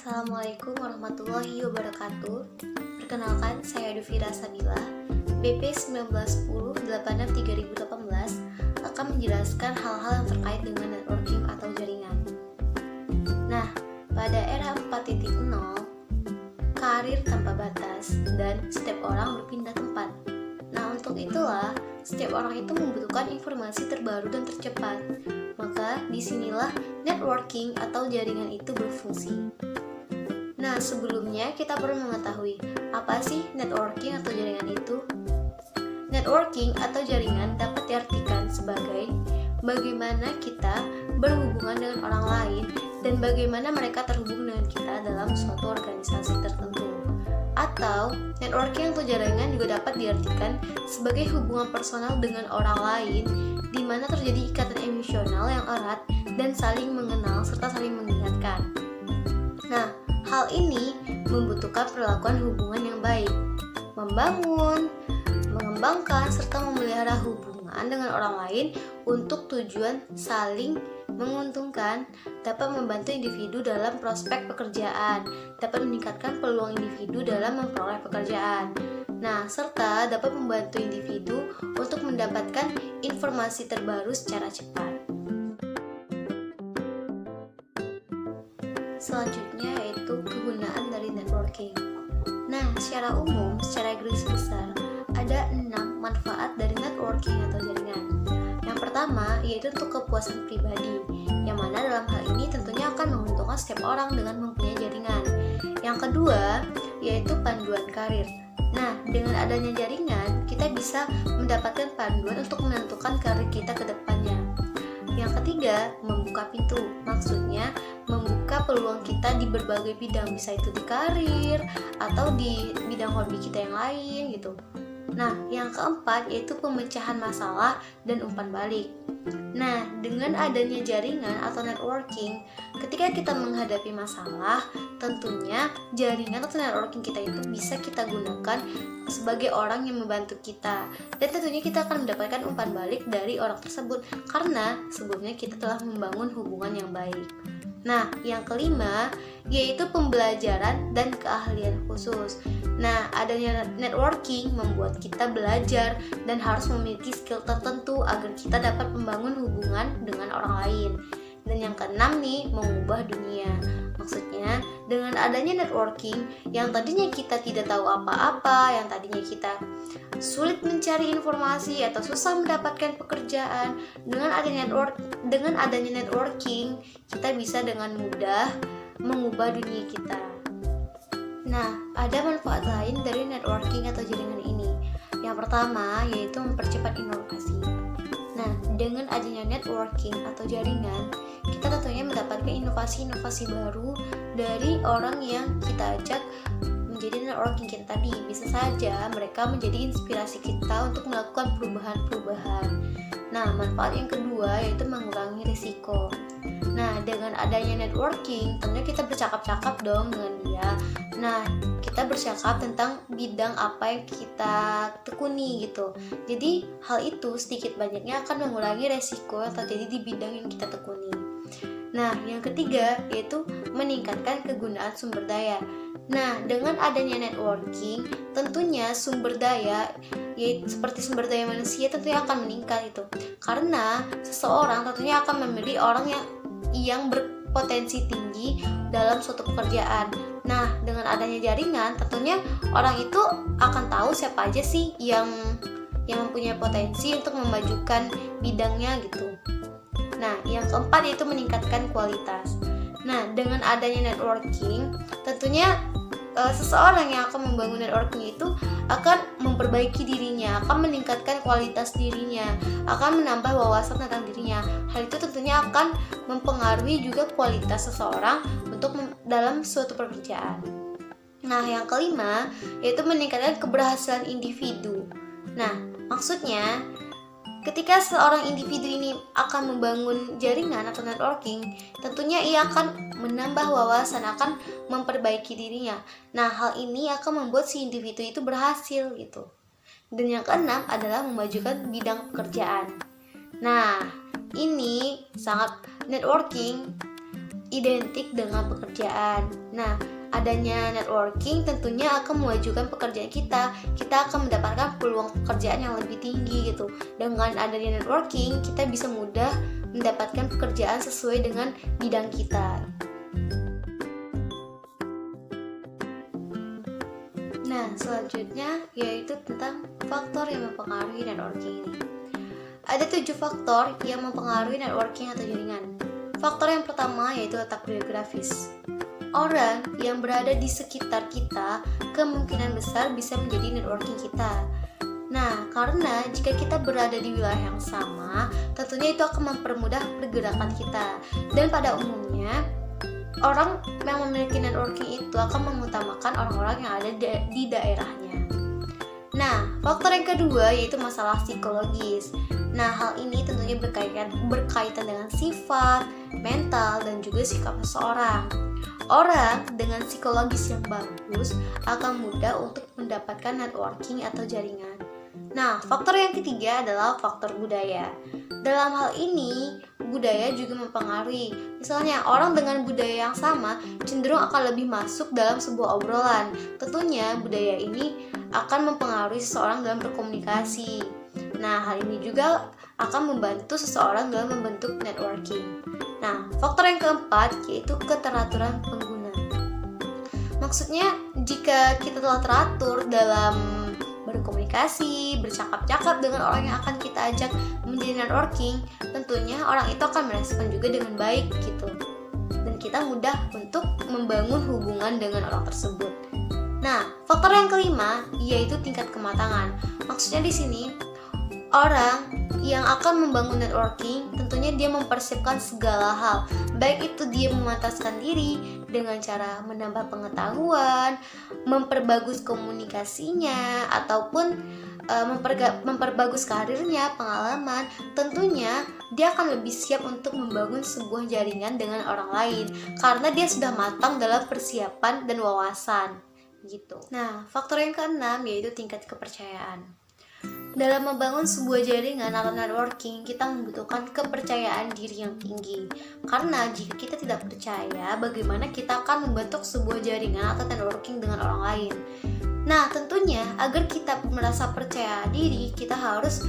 Assalamualaikum warahmatullahi wabarakatuh. Perkenalkan, saya Duvira Sabila, BP 1910-86-2018 akan menjelaskan hal-hal yang terkait dengan networking atau jaringan. Nah, pada era 4.0, karir tanpa batas dan setiap orang berpindah tempat. Nah, untuk itulah setiap orang itu membutuhkan informasi terbaru dan tercepat. Maka disinilah networking atau jaringan itu berfungsi. Nah, sebelumnya kita perlu mengetahui apa sih networking atau jaringan itu. Networking atau jaringan dapat diartikan sebagai bagaimana kita berhubungan dengan orang lain dan bagaimana mereka terhubung dengan kita dalam suatu organisasi tertentu. Atau networking atau jaringan juga dapat diartikan sebagai hubungan personal dengan orang lain di mana terjadi ikatan emosional yang erat dan saling mengenal serta saling mengingatkan. Nah, hal ini membutuhkan perlakuan hubungan yang baik, membangun, mengembangkan, serta memelihara hubungan dengan orang lain untuk tujuan saling menguntungkan, dapat membantu individu dalam prospek pekerjaan, dapat meningkatkan peluang individu dalam memperoleh pekerjaan. Nah, serta dapat membantu individu untuk mendapatkan informasi terbaru secara cepat. Selanjutnya yaitu kegunaan dari networking. Nah, secara umum, secara garis besar, ada 6 manfaat dari networking atau jaringan. Yang pertama yaitu untuk kepuasan pribadi, yang mana dalam hal ini tentunya akan menguntungkan setiap orang dengan mempunyai jaringan. Yang kedua yaitu panduan karir. Nah, dengan adanya jaringan, kita bisa mendapatkan panduan untuk menentukan karir kita ke depannya. Yang ketiga, membuka pintu. Maksudnya, membuka peluang kita di berbagai bidang, bisa itu di karir atau di bidang hobi kita yang lain gitu. Nah, yang keempat yaitu pemecahan masalah dan umpan balik. Nah, dengan adanya jaringan atau networking, ketika kita menghadapi masalah, tentunya jaringan atau networking kita itu bisa kita gunakan sebagai orang yang membantu kita. Dan tentunya kita akan mendapatkan umpan balik dari orang tersebut karena sebelumnya kita telah membangun hubungan yang baik. Nah, yang kelima yaitu pembelajaran dan keahlian khusus. Nah, adanya networking membuat kita belajar dan harus memiliki skill tertentu agar kita dapat membangun hubungan dengan orang lain. Dan yang keenam nih, mengubah dunia. Maksudnya, dengan adanya networking yang tadinya kita tidak tahu apa-apa, yang tadinya kita sulit mencari informasi atau susah mendapatkan pekerjaan, dengan adanya networking, kita bisa dengan mudah mengubah dunia kita. Nah, ada manfaat lain dari networking atau jaringan ini. Yang pertama yaitu mempercepat inovasi. Nah, dengan adanya networking atau jaringan, kita tentunya mendapatkan inovasi-inovasi baru dari orang yang kita ajak menjadi networking kita tadi. Bisa saja mereka menjadi inspirasi kita untuk melakukan perubahan-perubahan. Nah, manfaat yang kedua yaitu mengurangi risiko. Nah, dengan adanya networking, tentunya kita bercakap-cakap dong dengan dia. Nah, kita bercakap tentang bidang apa yang kita tekuni gitu. Jadi, hal itu sedikit banyaknya akan mengurangi resiko yang terjadi di bidang yang kita tekuni. Nah, yang ketiga yaitu meningkatkan kegunaan sumber daya. Nah, dengan adanya networking, tentunya sumber daya yaitu seperti sumber daya manusia tentunya akan meningkat itu. Karena seseorang tentunya akan memilih orang yang berpotensi tinggi dalam suatu pekerjaan. Nah, dengan adanya jaringan, tentunya orang itu akan tahu siapa aja sih yang mempunyai potensi untuk memajukan bidangnya gitu. Nah, yang keempat yaitu meningkatkan kualitas. Nah, dengan adanya networking, tentunya seseorang yang akan membangun networking itu akan memperbaiki dirinya, akan meningkatkan kualitas dirinya, akan menambah wawasan tentang dirinya. Hal itu tentunya akan mempengaruhi juga kualitas seseorang untuk dalam suatu pekerjaan. Nah, yang kelima yaitu meningkatkan keberhasilan individu. Nah, maksudnya ketika seorang individu ini akan membangun jaringan atau networking, tentunya ia akan menambah wawasan, akan memperbaiki dirinya. Nah, hal ini akan membuat si individu itu berhasil gitu. Dan yang keenam adalah memajukan bidang pekerjaan. Nah, ini sangat networking identik dengan pekerjaan. Nah, adanya networking tentunya akan memajukan pekerjaan kita. Kita akan mendapatkan peluang pekerjaan yang lebih tinggi gitu. Dengan adanya networking, kita bisa mudah mendapatkan pekerjaan sesuai dengan bidang kita. Nah, selanjutnya yaitu tentang faktor yang mempengaruhi networking ini. Ada 7 faktor yang mempengaruhi networking atau jaringan. Faktor yang pertama yaitu letak geografis. Orang yang berada di sekitar kita kemungkinan besar bisa menjadi networking kita. Nah, karena jika kita berada di wilayah yang sama, tentunya itu akan mempermudah pergerakan kita. Dan pada umumnya, orang yang memiliki networking itu akan mengutamakan orang-orang yang ada di daerahnya. Nah, faktor yang kedua yaitu masalah psikologis. Nah, hal ini tentunya berkaitan dengan sifat, mental, dan juga sikap seseorang. Orang dengan psikologis yang bagus akan mudah untuk mendapatkan networking atau jaringan. Nah, faktor yang ketiga adalah faktor budaya. Dalam hal ini, budaya juga mempengaruhi. Misalnya, orang dengan budaya yang sama cenderung akan lebih masuk dalam sebuah obrolan. Tentunya, budaya ini akan mempengaruhi seseorang dalam berkomunikasi. Nah, hal ini juga akan membantu seseorang dalam membentuk networking. Nah, faktor yang keempat yaitu keteraturan pengguna. Maksudnya, jika kita telah teratur dalam berkomunikasi, bercakap-cakap dengan orang yang akan kita ajak menjadi networking, tentunya orang itu akan merespon juga dengan baik gitu. Dan kita mudah untuk membangun hubungan dengan orang tersebut. Nah, faktor yang kelima yaitu tingkat kematangan. Maksudnya di sini orang yang akan membangun networking tentunya dia mempersiapkan segala hal. Baik itu dia memantaskan diri dengan cara menambah pengetahuan, memperbagus komunikasinya, ataupun memperbagus karirnya, pengalaman. Tentunya dia akan lebih siap untuk membangun sebuah jaringan dengan orang lain karena dia sudah matang dalam persiapan dan wawasan gitu. Nah, faktor yang keenam yaitu tingkat kepercayaan. Dalam membangun sebuah jaringan atau networking, kita membutuhkan kepercayaan diri yang tinggi. Karena jika kita tidak percaya, bagaimana kita akan membentuk sebuah jaringan atau networking dengan orang lain. Nah, tentunya agar kita merasa percaya diri, kita harus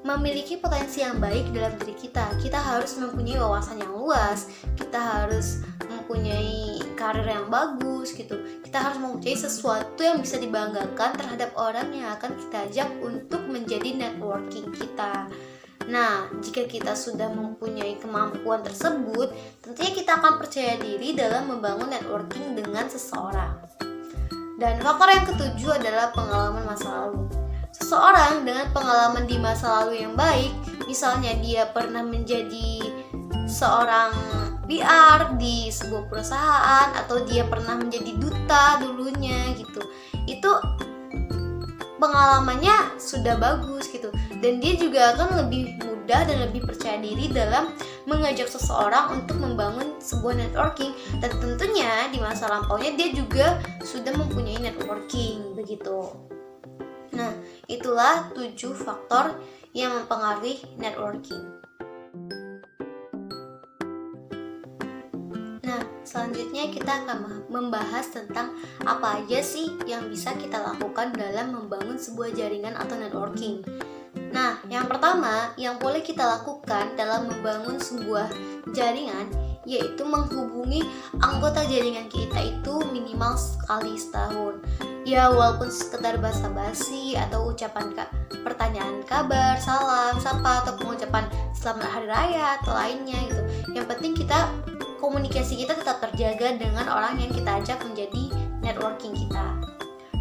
memiliki potensi yang baik dalam diri kita. Kita harus mempunyai wawasan yang luas, kita harus mempunyai karir yang bagus gitu. Kita harus mempunyai sesuatu yang bisa dibanggakan terhadap orang yang akan kita ajak untuk menjadi networking kita. Nah, jika kita sudah mempunyai kemampuan tersebut, tentunya kita akan percaya diri dalam membangun networking dengan seseorang. Dan faktor yang ketujuh adalah pengalaman masa lalu. Seseorang dengan pengalaman di masa lalu yang baik, misalnya dia pernah menjadi seorang PR di sebuah perusahaan atau dia pernah menjadi duta dulunya gitu. Itu pengalamannya sudah bagus gitu. Dan dia juga akan lebih mudah dan lebih percaya diri dalam mengajak seseorang untuk membangun sebuah networking. Dan tentunya di masa lampaunya dia juga sudah mempunyai networking begitu. Nah, itulah 7 faktor yang mempengaruhi networking. Nah, selanjutnya kita akan membahas tentang apa aja sih yang bisa kita lakukan dalam membangun sebuah jaringan atau networking. Nah, yang pertama yang boleh kita lakukan dalam membangun sebuah jaringan yaitu menghubungi anggota jaringan kita itu minimal sekali setahun. Ya, walaupun sekedar basa-basi atau ucapan pertanyaan kabar, salam, sapa, atau pengucapan selamat hari raya atau lainnya gitu. Yang penting komunikasi kita tetap terjaga dengan orang yang kita ajak menjadi networking kita.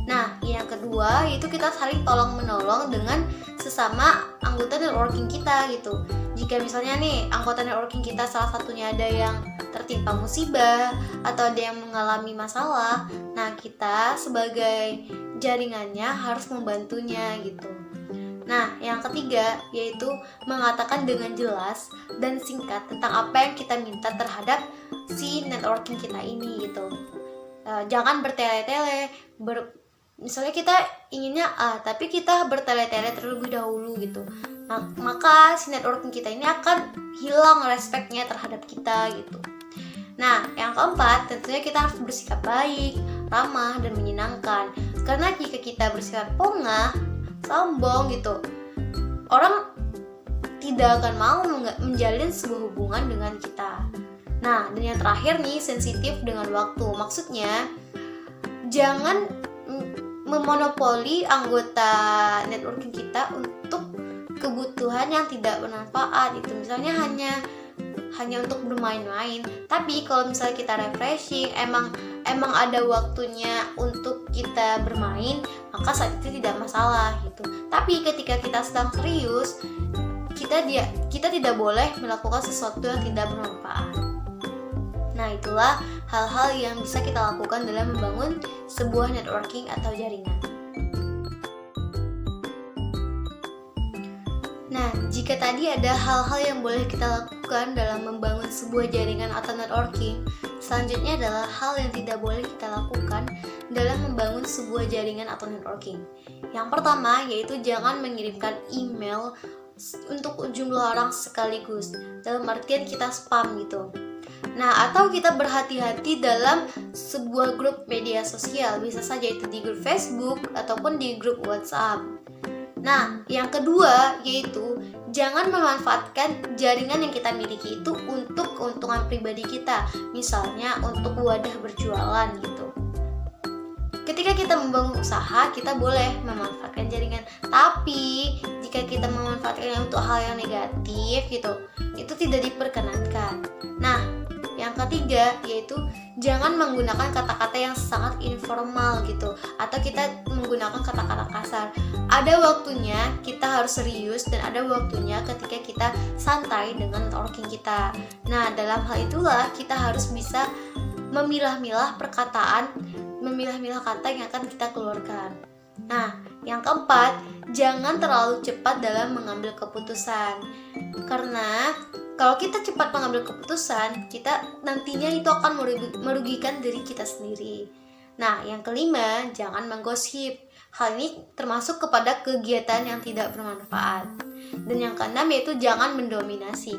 Nah, yang kedua yaitu kita saling tolong-menolong dengan sesama anggota networking kita gitu. Jika misalnya nih anggota networking kita salah satunya ada yang tertimpa musibah atau ada yang mengalami masalah, nah kita sebagai jaringannya harus membantunya gitu. Nah, yang ketiga yaitu mengatakan dengan jelas dan singkat tentang apa yang kita minta terhadap si networking kita ini gitu. Jangan bertele-tele, misalnya kita inginnya A, tapi kita bertele-tele terlebih dahulu gitu. Nah, maka si networking kita ini akan hilang respeknya terhadap kita gitu. Nah, yang keempat, tentunya kita harus bersikap baik, ramah, dan menyenangkan. Karena jika kita bersikap pongah, sombong gitu, orang tidak akan mau menjalin sebuah hubungan dengan kita. Nah, dan yang terakhir nih, sensitif dengan waktu. Maksudnya, jangan memonopoli anggota networking kita untuk kebutuhan yang tidak bermanfaat. Itu misalnya hanya untuk bermain-main. Tapi kalau misalnya kita refreshing, emang ada waktunya untuk kita bermain, maka saat itu tidak masalah gitu. Tapi ketika kita sedang serius, kita tidak boleh melakukan sesuatu yang tidak bermanfaat. Nah, itulah hal-hal yang bisa kita lakukan dalam membangun sebuah networking atau jaringan. Nah, jika tadi ada hal-hal yang boleh kita lakukan dalam membangun sebuah jaringan atau networking, selanjutnya adalah hal yang tidak boleh kita lakukan dalam membangun sebuah jaringan atau networking. Yang pertama yaitu jangan mengirimkan email untuk jumlah orang sekaligus, dalam artian kita spam gitu. Nah, atau kita berhati-hati dalam sebuah grup media sosial, bisa saja itu di grup Facebook ataupun di grup WhatsApp. Nah, yang kedua yaitu jangan memanfaatkan jaringan yang kita miliki itu untuk keuntungan pribadi kita, misalnya untuk wadah berjualan gitu. Ketika kita membangun usaha, kita boleh memanfaatkan jaringan. Tapi jika kita memanfaatkannya untuk hal yang negatif gitu, itu tidak diperkenankan. Nah, yang ketiga yaitu jangan menggunakan kata-kata yang sangat informal gitu, atau kita menggunakan kata-kata kasar. Ada waktunya kita harus serius dan ada waktunya ketika kita santai dengan networking kita. Nah, dalam hal itulah kita harus bisa memilah-milah perkataan, memilah-milah kata yang akan kita keluarkan. Nah, yang keempat, jangan terlalu cepat dalam mengambil keputusan. Karena kalau kita cepat mengambil keputusan, kita nantinya itu akan merugikan diri kita sendiri. Nah, yang kelima, jangan menggosip. Hal ini termasuk kepada kegiatan yang tidak bermanfaat. Dan yang keenam yaitu jangan mendominasi.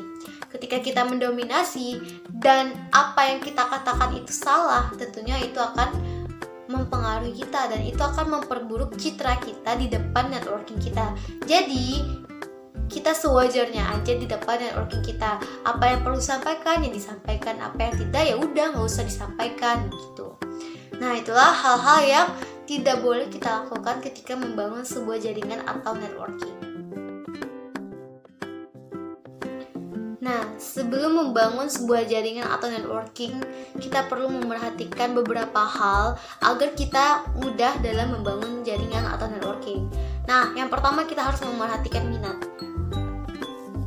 Ketika kita mendominasi dan apa yang kita katakan itu salah, tentunya itu akan mempengaruhi kita dan itu akan memperburuk citra kita di depan networking kita. Jadi kita sewajarnya aja di depan networking kita. Apa yang perlu disampaikan ya disampaikan, apa yang tidak ya udah nggak usah disampaikan gitu. Nah, itulah hal-hal yang tidak boleh kita lakukan ketika membangun sebuah jaringan atau networking. Nah, sebelum membangun sebuah jaringan atau networking, kita perlu memerhatikan beberapa hal agar kita mudah dalam membangun jaringan atau networking. Nah, yang pertama kita harus memerhatikan minat.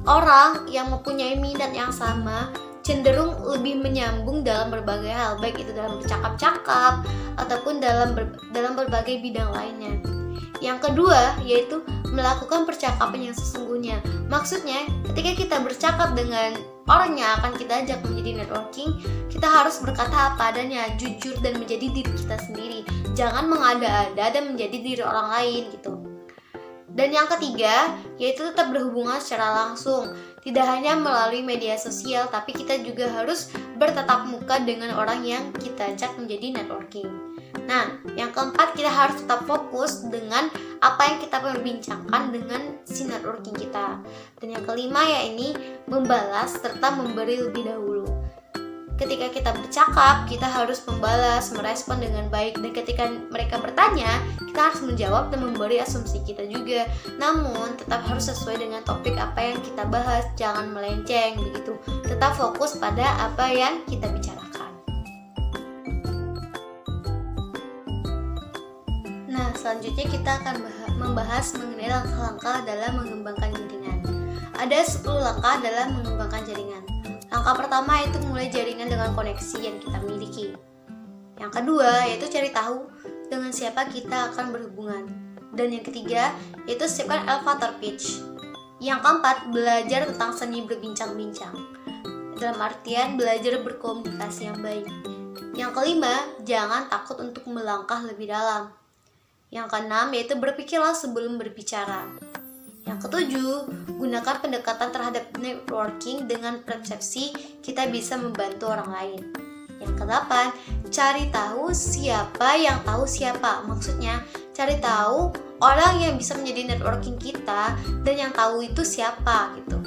Orang yang mempunyai minat yang sama cenderung lebih menyambung dalam berbagai hal, baik itu dalam bercakap-cakap ataupun dalam berbagai bidang lainnya. Yang kedua yaitu melakukan percakapan yang sesungguhnya. Maksudnya, ketika kita bercakap dengan orang yang akan kita ajak menjadi networking, kita harus berkata apa adanya, jujur dan menjadi diri kita sendiri. Jangan mengada-ada dan menjadi diri orang lain gitu. Dan yang ketiga, yaitu tetap berhubungan secara langsung. Tidak hanya melalui media sosial, tapi kita juga harus bertatap muka dengan orang yang kita ajak menjadi networking. Nah, yang keempat, kita harus tetap fokus dengan apa yang kita perbincangkan dengan si networking kita. Dan yang kelima ya ini, membalas serta memberi lebih dahulu. Ketika kita bercakap, kita harus membalas, merespon dengan baik. Dan ketika mereka bertanya, kita harus menjawab dan memberi asumsi kita juga. Namun, tetap harus sesuai dengan topik apa yang kita bahas. Jangan melenceng begitu. Tetap fokus pada apa yang kita bicarakan. Nah, selanjutnya kita akan membahas mengenai langkah-langkah dalam mengembangkan jaringan. Ada 10 langkah dalam mengembangkan jaringan. Langkah pertama yaitu mulai jaringan dengan koneksi yang kita miliki. Yang kedua yaitu cari tahu dengan siapa kita akan berhubungan. Dan yang ketiga yaitu siapkan elevator pitch. Yang keempat, belajar tentang seni berbincang-bincang. Dalam artian belajar berkomunikasi yang baik. Yang kelima, jangan takut untuk melangkah lebih dalam. Yang keenam yaitu berpikirlah sebelum berbicara. Yang ketujuh, gunakan pendekatan terhadap networking dengan persepsi kita bisa membantu orang lain. Yang kedelapan, cari tahu siapa yang tahu siapa. Maksudnya, cari tahu orang yang bisa menjadi networking kita dan yang tahu itu siapa gitu.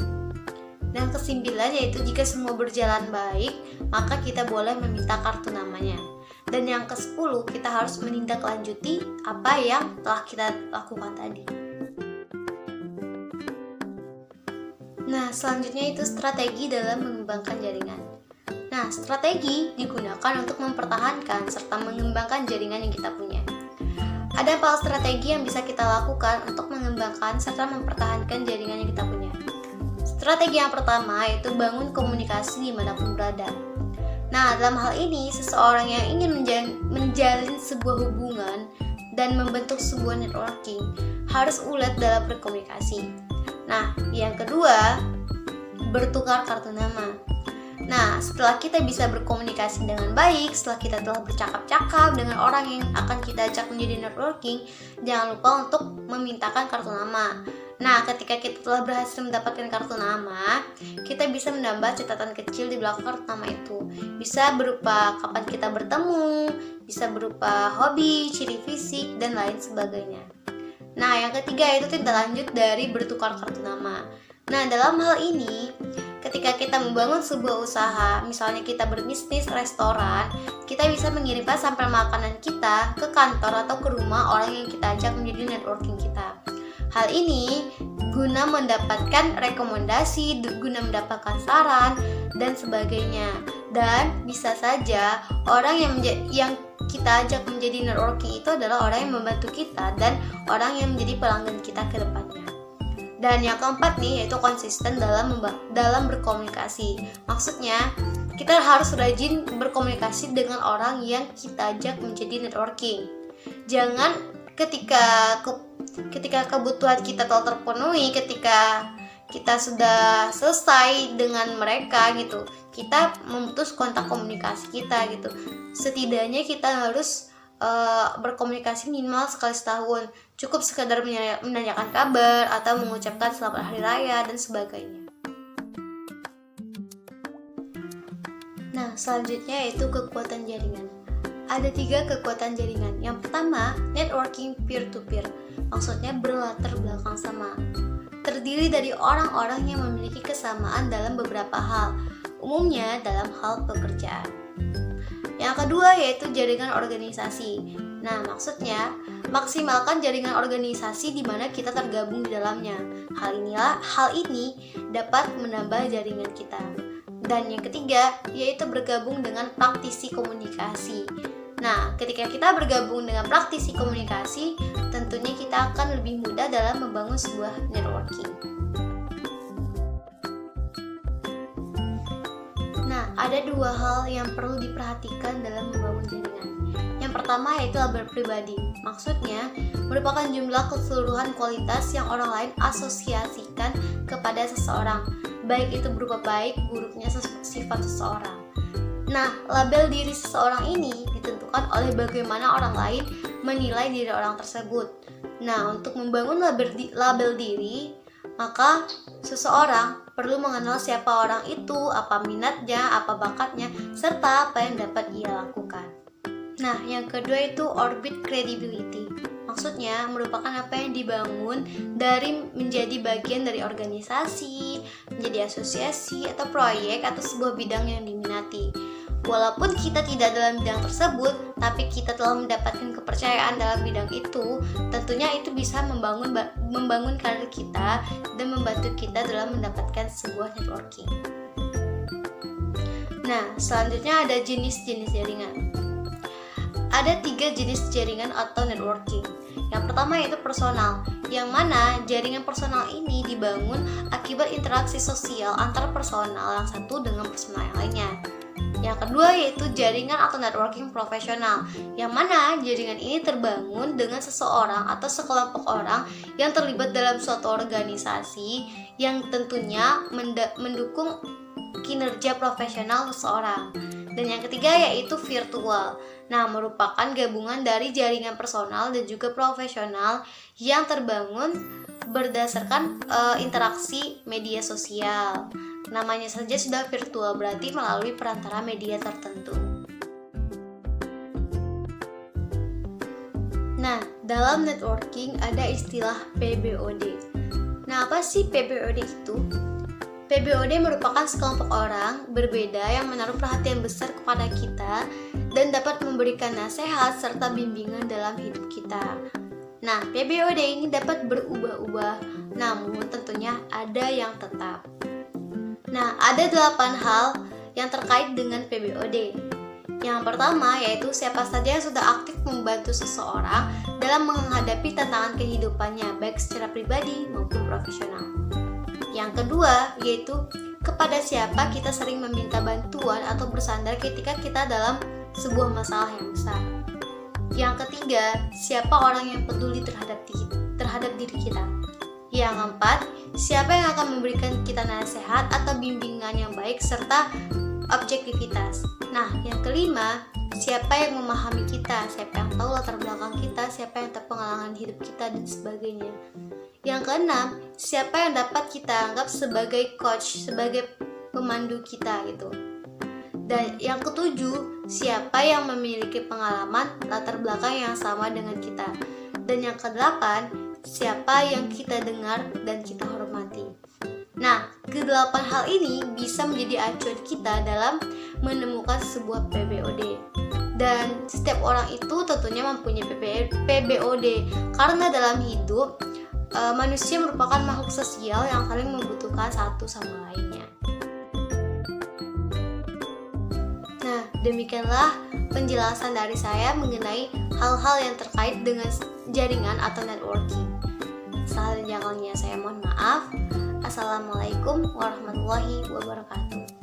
Dan kesembilan yaitu jika semua berjalan baik, maka kita boleh meminta kartu namanya. Dan yang ke-10, kita harus menindaklanjuti apa yang telah kita lakukan tadi. Nah, selanjutnya itu strategi dalam mengembangkan jaringan. Nah, strategi digunakan untuk mempertahankan serta mengembangkan jaringan yang kita punya. Ada 4 strategi yang bisa kita lakukan untuk mengembangkan serta mempertahankan jaringan yang kita punya. Strategi yang pertama yaitu bangun komunikasi dimanapun berada. Nah, dalam hal ini, seseorang yang ingin menjalin sebuah hubungan dan membentuk sebuah networking harus ulet dalam berkomunikasi. Nah, yang kedua, bertukar kartu nama. Nah, setelah kita bisa berkomunikasi dengan baik, setelah kita telah bercakap-cakap dengan orang yang akan kita ajak menjadi networking, jangan lupa untuk memintakan kartu nama. Nah, ketika kita telah berhasil mendapatkan kartu nama, kita bisa menambah catatan kecil di belakang kartu nama itu. Bisa berupa kapan kita bertemu, bisa berupa hobi, ciri fisik, dan lain sebagainya. Nah, yang ketiga itu tindak lanjut dari bertukar kartu nama. Nah, dalam hal ini, ketika kita membangun sebuah usaha, misalnya kita berbisnis restoran, kita bisa mengirimkan sampel makanan kita ke kantor atau ke rumah orang yang kita ajak menjadi networking kita. Hal ini guna mendapatkan rekomendasi, guna mendapatkan saran, dan sebagainya. Dan bisa saja orang yang kita ajak menjadi networking itu adalah orang yang membantu kita dan orang yang menjadi pelanggan kita ke depannya. Dan yang keempat nih, yaitu konsisten dalam berkomunikasi. Maksudnya, kita harus rajin berkomunikasi dengan orang yang kita ajak menjadi networking. Jangan ketika kebutuhan kita telah terpenuhi, ketika kita sudah selesai dengan mereka gitu, kita memutus kontak komunikasi kita gitu. Setidaknya kita harus berkomunikasi minimal sekali setahun. Cukup sekadar menanyakan kabar atau mengucapkan selamat hari raya dan sebagainya. Nah, selanjutnya yaitu kekuatan jaringan. Ada 3 kekuatan jaringan. Yang pertama, networking peer-to-peer. Maksudnya berlatar belakang sama. Terdiri dari orang-orang yang memiliki kesamaan dalam beberapa hal, umumnya dalam hal pekerjaan. Yang kedua yaitu jaringan organisasi. Nah, maksudnya maksimalkan jaringan organisasi di mana kita tergabung di dalamnya. Hal ini dapat menambah jaringan kita. Dan yang ketiga yaitu bergabung dengan praktisi komunikasi. Nah, ketika kita bergabung dengan praktisi komunikasi, tentunya kita akan lebih mudah dalam membangun sebuah networking. Nah, ada 2 hal yang perlu diperhatikan dalam membangun jaringan. Yang pertama yaitu label pribadi. Maksudnya, merupakan jumlah keseluruhan kualitas yang orang lain asosiasikan kepada seseorang, baik itu berupa baik buruknya sifat seseorang. Nah, label diri seseorang ini ditentukan oleh bagaimana orang lain menilai diri orang tersebut. Nah, untuk membangun label diri, maka seseorang perlu mengenal siapa orang itu, apa minatnya, apa bakatnya, serta apa yang dapat ia lakukan. Nah, yang kedua itu orbit credibility. Maksudnya merupakan apa yang dibangun dari menjadi bagian dari organisasi, menjadi asosiasi, atau proyek, atau sebuah bidang yang diminati. Walaupun kita tidak dalam bidang tersebut, tapi kita telah mendapatkan kepercayaan dalam bidang itu, tentunya itu bisa membangun karir kita dan membantu kita dalam mendapatkan sebuah networking. Nah, selanjutnya ada jenis-jenis jaringan. Ada 3 jenis jaringan atau networking. Yang pertama yaitu personal, yang mana jaringan personal ini dibangun akibat interaksi sosial antar personal yang satu dengan personal yang lainnya. Yang kedua yaitu jaringan atau networking profesional, yang mana jaringan ini terbangun dengan seseorang atau sekelompok orang yang terlibat dalam suatu organisasi yang tentunya mendukung kinerja profesional seseorang. Dan yang ketiga yaitu virtual. Nah, merupakan gabungan dari jaringan personal dan juga profesional yang terbangun berdasarkan interaksi media sosial. Namanya saja sudah virtual, berarti melalui perantara media tertentu. Nah, dalam networking ada istilah PBOD. Nah, apa sih PBOD itu? PBOD merupakan sekelompok orang berbeda yang menaruh perhatian besar kepada kita dan dapat memberikan nasihat serta bimbingan dalam hidup kita. Nah, PBOD ini dapat berubah-ubah, namun tentunya ada yang tetap. Nah, ada 8 hal yang terkait dengan PBOD. Yang pertama yaitu siapa saja yang sudah aktif membantu seseorang dalam menghadapi tantangan kehidupannya, baik secara pribadi maupun profesional. Yang kedua yaitu kepada siapa kita sering meminta bantuan atau bersandar ketika kita dalam sebuah masalah yang besar. Yang ketiga, siapa orang yang peduli terhadap diri kita. Yang keempat, siapa yang akan memberikan kita nasihat atau bimbingan yang baik serta objektivitas. Nah, yang kelima, siapa yang memahami kita, siapa yang tahu latar belakang kita, siapa yang tahu pengalaman hidup kita dan sebagainya. Yang keenam, siapa yang dapat kita anggap sebagai coach, sebagai pemandu kita gitu. Dan yang ketujuh, siapa yang memiliki pengalaman latar belakang yang sama dengan kita. Dan yang kedelapan, siapa yang kita dengar dan kita hormati. Nah, kedelapan hal ini bisa menjadi acuan kita dalam menemukan sebuah PBOD. Dan setiap orang itu tentunya mempunyai PBOD karena dalam hidup manusia merupakan makhluk sosial yang saling membutuhkan satu sama lainnya. Nah, demikianlah penjelasan dari saya mengenai hal-hal yang terkait dengan jaringan atau networking. Salah dan jangannya saya mohon maaf. Assalamualaikum warahmatullahi wabarakatuh.